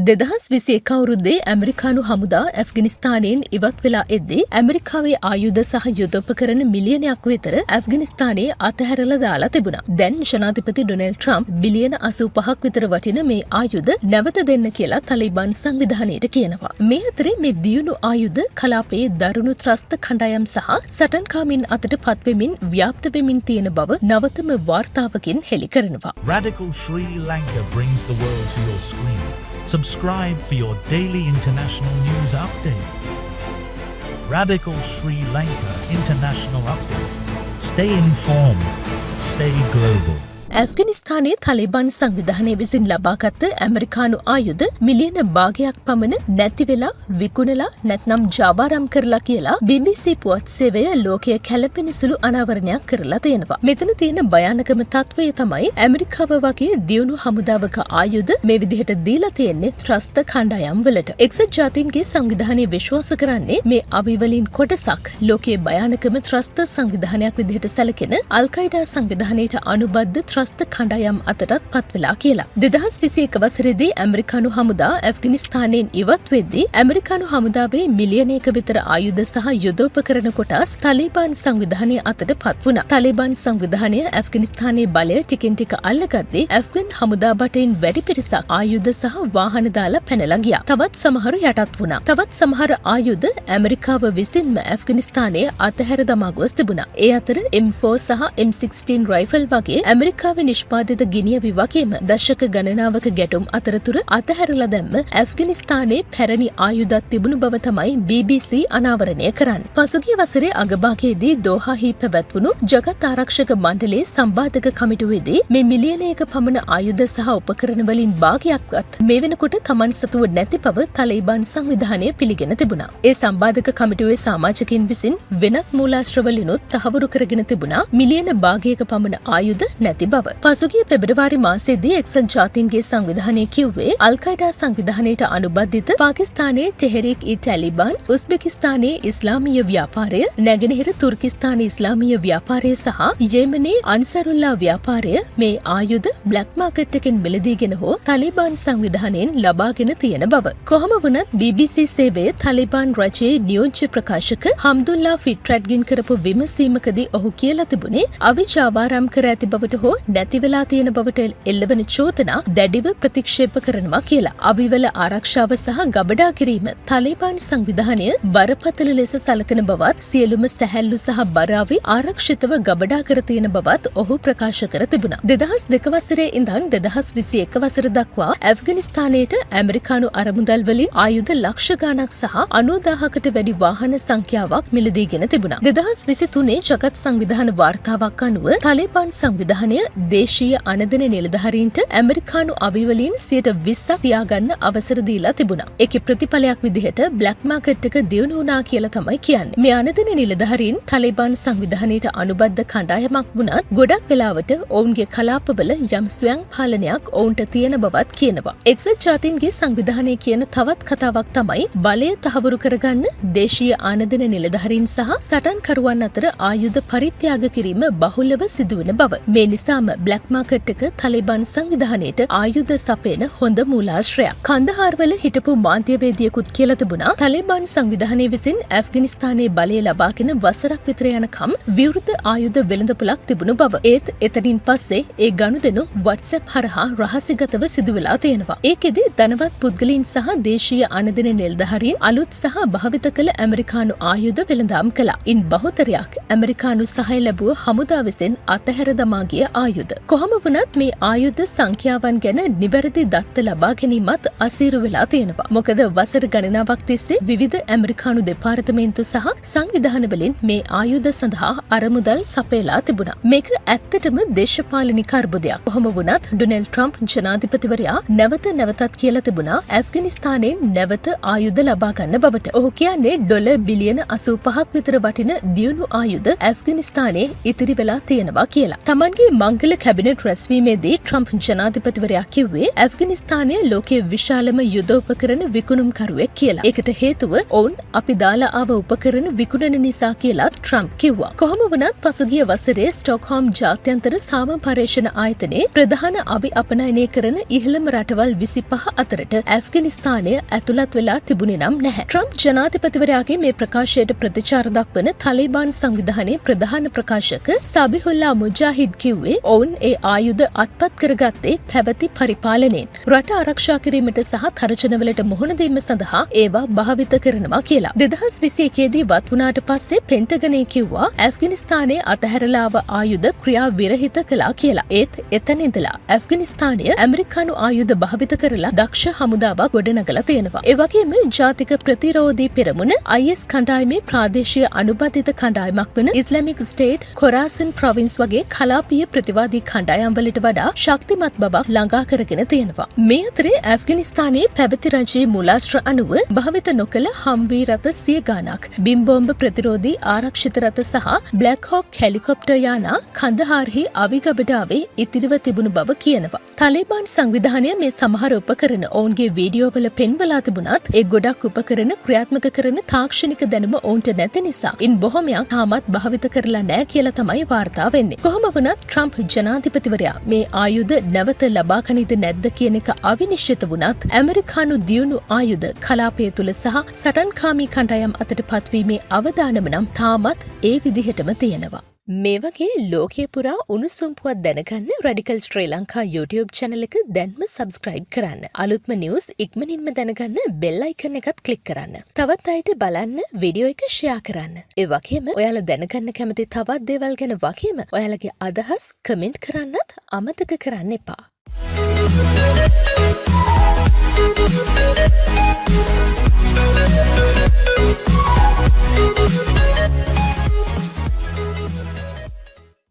2021 අවුරුද්දේ ඇමරිකානු හමුදා ඇෆ්ගනිස්තානයෙන් ඉවත් වෙලා එද්දී ඇමරිකාවේ ආයුධ සහ යුදෝපකරණ මිලියනයක් විතර ඇෆ්ගනිස්තානයේ අතහැරලා දාලා තිබුණා. දැන් ජනාධිපති ඩොනල්ඩ් ට්‍රම්ප් බිලියන 85ක් විතර වටින මේ ආයුධ නැවත දෙන්න කියලා තලිබාන් සංවිධානයට කියනවා. මේ අතරේ මේ දියුණු ආයුධ කලාපයේ දරුණු ත්‍රස්ත කණ්ඩායම් සහ සටන්කාමින් අතට පත්වෙමින් ව්‍යාප්ත වෙමින් තියෙන බව නවතම වාර්තාවකින් හෙළි කරනවා. Radical Sri Lanka brings the world to your screen. Subscribe for your daily international news update. Radical Sri Lanka International Update. Stay informed. Stay global. ඇෆ්ගනිස්තානයේ Taliban සංවිධානය විසින් ලබාගත් ඇමරිකානු ආයුධ මිලියන භාගයක් පමණ නැති වෙලා විකුණලා නැත්නම් ජාවාරම් කරලා කියලා BBC පුවත් සේවය ලෝකයේ කැළපෙන සුළු අනාවරණයක් කරලා තියෙනවා. මෙතන තියෙන භයානකම තත්වය තමයි ඇමරිකාව වගේ දියුණු හමුදාවක ආයුධ මේ විදිහට දීලා තියෙන්නේ ත්‍රස්ත කණ්ඩායම් වලට. එක්සත් ජාතීන්ගේ සංවිධානය විශ්වාස කරන්නේ මේ අවිවලින් කොටසක් ලෝකයේ භයානකම ත්‍රස්ත සංවිධානයක් විදිහට සැලකෙන අල්-කයිඩා සංවිධානයට අනුබද්ධ ත්‍රස්ත කණ්ඩායම් අතටත් පත් වෙලා කියලා. 2021 වසරේදී ඇමරිකානු හමුදා ඇෆ්ගනිස්තානයෙන් ඉවත් වෙද්දී ඇමරිකානු හමුදාවේ මිලියනයක විතර ආයුධ සහ යුදෝපකරණ කොටස් තලිබාන් සංවිධානය අතට පත් වුණා. තලිබාන් සංවිධානය ඇෆ්ගනිස්තානයේ බලය ටිකෙන් ටික අල්ලගද්දී ඇෆ්ගන් හමුදා බටෙන් වැඩි පිරිසක් ආයුධ සහ වාහන දාලා පැනලා ගියා. තවත් සමහරු යටත් වුණා. තවත් සමහර ආයුධ ඇමරිකාව විසින්ම ඇෆ්ගනිස්තානයේ අතහැර දමා ගොස් තිබුණා. ඒ අතර M4 සහ M16 රයිෆල් වගේ ඇමරිකාවේ නිෂ්පාදිත ගිනියවි වගේම දශක ගණනාවක ගැටුම් අතරතුර අතහැරලා දැම්ම ඇෆ්ගනිස්තානයේ පැරණි ආයුධත් තිබුණු බව තමයි BBC අනාවරණය කරන්නේ. පසුගිය වසරේ අගභාගයේදී දෝහාහි පැවැත්වුණු ජගත් ආරක්ෂක මණ්ඩලයේ සම්බාධක කමිටුවේදී මේ මිලියනයක පමණ ආයුධ සහ උපකරණ වලින් භාගයක්වත් මේ වෙනකොට Taman සතුව නැති බව තලිබාන් සංවිධානය පිළිගෙන තිබුණා. ඒ සම්බාධක කමිටුවේ සමාජිකින් විසින් වෙනත් මූලාශ්‍රවලිනුත් තහවුරු කරගෙන තිබුණා මිලියන භාගයක පමණ ආයුධ නැති බව. පසුගිය පෙබරවාරි මාසයේදී එක්සත් ජාතීන්ගේ සංවිධානය කිව්වේ අල්-කයිඩා සංවිධානයට අනුබද්ධිත පාකිස්තානයේ ටෙහෙරික්-इ-තාලිබාන්, උස්බෙකිස්තානයේ ඉස්ලාමීය ව්‍යාපාරය, නැගෙනහිර තුර්කිස්තානයේ ඉස්ලාමීය ව්‍යාපාරය සහ යෙමනේ අන්සරුල්ලා ව්‍යාපාරය මේ ආයුධ බ්ලැක් මාකට් එකෙන් මිලදීගෙන හෝ තලිබාන් සංවිධානයෙන් ලබාගෙන තියෙන බව. කොහොම වුණත් BBC සේවය තලිබාන් රජයේ නියෝජ්‍ය ප්‍රකාශක හම්දුල්ලා ෆිට්රැට්ගින් කරපු විමසීමකදී ඔහු කියලා තිබුණේ අවිජාවාරම් කර ඇති බවට හෝ නැති වෙලා තියෙන බවට එල්ලවන චෝදනා දැඩිව ප්‍රතික්ෂේප කරනවා කියලා. අවිවල ආරක්ෂාව සහ ගබඩා කිරීම තලිබාන් සංවිධානය බරපතල ලෙස සලකන බවත් සියලුම සැහැල්ලු සහ බරාවි ආරක්ෂිතව ගබඩා කර තියෙන බවත් ඔහු ප්‍රකාශ කර තිබුණා. 2002 වසරේ ඉඳන් 2021 වසර දක්වා ඇෆ්ගනිස්තානයට ඇමරිකානු අරමුදල් වලින් ආයුධ ලක්ෂ ගණනක් සහ 90000කට වැඩි වාහන සංඛ්‍යාවක් මිලදීගෙන තිබුණා. 2023 ජගත් සංවිධාන වාර්තාවක් අනුව තලිබාන් සංවිධානය දේශීය අනදන නිලධාරීන්ට ඇමරිකානු අවිවලින් 20% තියාගන්න අවසර දීලා තිබුණා. ඒකේ ප්‍රතිඵලයක් විදිහට බ්ලැක් මාකට් එක දියුණු වුණා කියලා තමයි කියන්නේ. මේ අනදන නිලධාරීන් තලිබාන් සංවිධානයට අනුබද්ධ කණ්ඩායමක් වුණත් ගොඩක් වෙලාවට ඔවුන්ගේ කලාපවල යම් ස්වයං පාලනයක් ඔවුන්ට තියෙන බවත් කියනවා. එක්සත් ජාතීන්ගේ සංවිධානය කියන තවත් කතාවක් තමයි බලය තහවුරු කරගන්න දේශීය ආනදන නිලධාරීන් සහ සටන්කරුවන් අතර ආයුධ පරිත්‍යාග කිරීම බහුලව සිදුවන බව. මේ නිසාම බ්ලැක් මාකට් එක තලිබාන් සංවිධානයට ආයුධ සපයන හොඳ මූලාශ්‍රයක්. කන්දහාර්වල හිටපු මාධ්‍යවේදියෙකුත් කියලා තිබුණා තලිබාන් සංවිධානය විසින් ඇෆ්ගනිස්තානයේ බලය ලබාගෙන වසරක් විතර යනකම් විවෘත ආයුධ වෙළඳපොළක් තිබුණු බව. ඒත් එතනින් පස්සේ ඒ ගනුදෙනු WhatsApp හරහා රහසිගතව සිදු වෙලා තියෙනවා. ඒකෙදි ධනවත් පුද්ගලයන් සහ දේශීය අනදන නිලධාරීන් අලුත් සහ භාවිත කළ ඇමරිකානු ආයුධ වෙළඳාම් කළා. ඉන් බහුතරයක් ඇමරිකානු සහාය ලැබුව හමුදා විසින් අතහැර දමා ගිය ආයුධ. කොහොම වුණත් මේ ආයුධ සංඛ්‍යාවන් ගැන නිවැරදි දත්ත ලබා ගැනීමත් අසීරු වෙලා තියෙනවා. මොකද වසර ගණනාවක් තිස්සේ විවිධ ඇමරිකානු දෙපාර්තමේන්තු සහ සංවිධාන වලින් මේ ආයුධ සඳහා අරමුදල් සපයලා තිබුණා. මේක ඇත්තටම දේශපාලනික අර්බුදයක්. කොහොම වුණත් ඩොනල්ඩ් ට්‍රම්ප් ජනාධිපතිවරයා නැවතත් කියලා තිබුණා ඇෆ්ගනිස්තානයෙන් නැවත ආයුධ ලබා ගන්න බවට. ඔහු කියන්නේ ඩොලර් බිලියන 85ක් විතර වටින දියුණු ආයුධ ඇෆ්ගනිස්තානයේ ඉතිරි වෙලා තියෙනවා කියලා. තමන්ගේ මංගල පසුගිය කැබිනට් රැස්වීමේදී ට්‍රම්ප් ජනාධිපතිවරයා කිව්වේ ඇෆ්ගනිස්තානය ලෝකයේ විශාලම යුද උපකරණ විකුණුම්කරුවෙක් කියලා. ඒකට හේතුව ඔවුන් අපි දාලා ආව උපකරණ විකුණන නිසා කියලා ට්‍රම්ප් කිව්වා. කොහොම වුණත් පසුගිය වසරේ ස්ටොක්හෝම් ජාත්‍යන්තර සාම පර්යේෂණ ආයතනයේ ප්‍රධාන අවි අපනයනය කරන ඉහළම රටවල් 25 අතරට ඇෆ්ගනිස්තානය ඇතුළත් වෙලා තිබුණේ නම් නැහැ. ට්‍රම්ප් ජනාධිපතිවරයාගේ මේ ප්‍රකාශයට ප්‍රතිචාර දක්වන තලිබාන් සංවිධානයේ ප්‍රධාන ප්‍රකාශක සබිහුල්ලා මුජාහිඩ් කිව්වේ ඔවුන් ඒ ආයුධ අත්පත් කරගත්තේ පැවති පරිපාලනයෙන්. රට ආරක්ෂා කිරීමට සහ තර්ජනවලට මුහුණ දීම සඳහා ඒවා භාවිත කරනවා කියලා. 2021 දී වත් වුණාට පස්සේ පෙන්ටගනේ කිව්වා ඇෆ්ගනිස්තානයේ අතහැරලාව ආයුධ ක්‍රියා විරහිත කළා කියලා. ඒත් එතන ඉඳලා ඇෆ්ගනිස්තානය ඇමරිකානු ආයුධ භාවිත කරලා දක්ෂ හමුදාවක් ගොඩනගලා තියෙනවා. ඒ වගේම ජාතික ප්‍රතිරෝධී පෙරමුණ IS කණ්ඩායමේ ප්‍රාදේශීය අනුබද්ධිත කණ්ඩායමක් වන ඉස්ලාමික් ස්ටේට් කොරාසන් ප්‍රොවින්ස් වගේ කලාපීය ප්‍රතිවාදී කණ්ඩායම් වලට වඩා ශක්තිමත් බවක් ළඟා කරගෙන තියෙනවා. මේ අතරේ ඇෆ්ගනිස්තානයේ පැවති රජයේ මූලාශ්‍ර අනුව භාවිත නොකළ හම්වී රථ 100 ගණක්, බිම් බෝම්බ ප්‍රතිරෝධී ආරක්ෂිත රථ සහ බ්ලැක් හොක් හෙලිකොප්ටර් යානා කන්දහාර්හි අවිගබඩාවේ ඉතිරිව තිබුණු බව කියනවා. තලිබාන් සංවිධානය මේ සමහර උපකරණ ඔවුන්ගේ වීඩියෝවල පෙන්වලා තිබුණත් ඒ ගොඩක් උපකරණ ක්‍රියාත්මක කරන තාක්ෂණික දැනුම ඔවුන්ට නැති නිසා ඉන් බොහොමයක් තාමත් භාවිත කරලා නැහැ කියලා තමයි වාර්තා වෙන්නේ. කොහොම වුණත් ට්‍රම්ප් ජනාධිපතිවරයා මේ ආයුධ නැවත ලබා ගනිද නැද්ද කියන එක අවිනිශ්චිත වුණත් ඇමරිකානු දියුණු ආයුධ කලාපය තුල සහ සටන්කාමී කණ්ඩායම් අතට පත්වීමේ අවදානම නම් තාමත් ඒ විදිහටම තියෙනවා. මේ වගේ ලෝකයේ පුරා උණුසුම් පුවත් දැනගන්න රැඩිකල් ශ්‍රී ලංකා YouTube channel එක දැන්ම subscribe කරන්න. අලුත්ම news ඉක්මනින්ම දැනගන්න bell icon එකත් click කරන්න. තවත් අයට බලන්න වීඩියෝ එක share කරන්න. ඒ වගේම ඔයාලා දැනගන්න කැමති තවත් දේවල් ගැන වගේම ඔයාලගේ අදහස් comment කරන්නත් අමතක කරන්න එපා.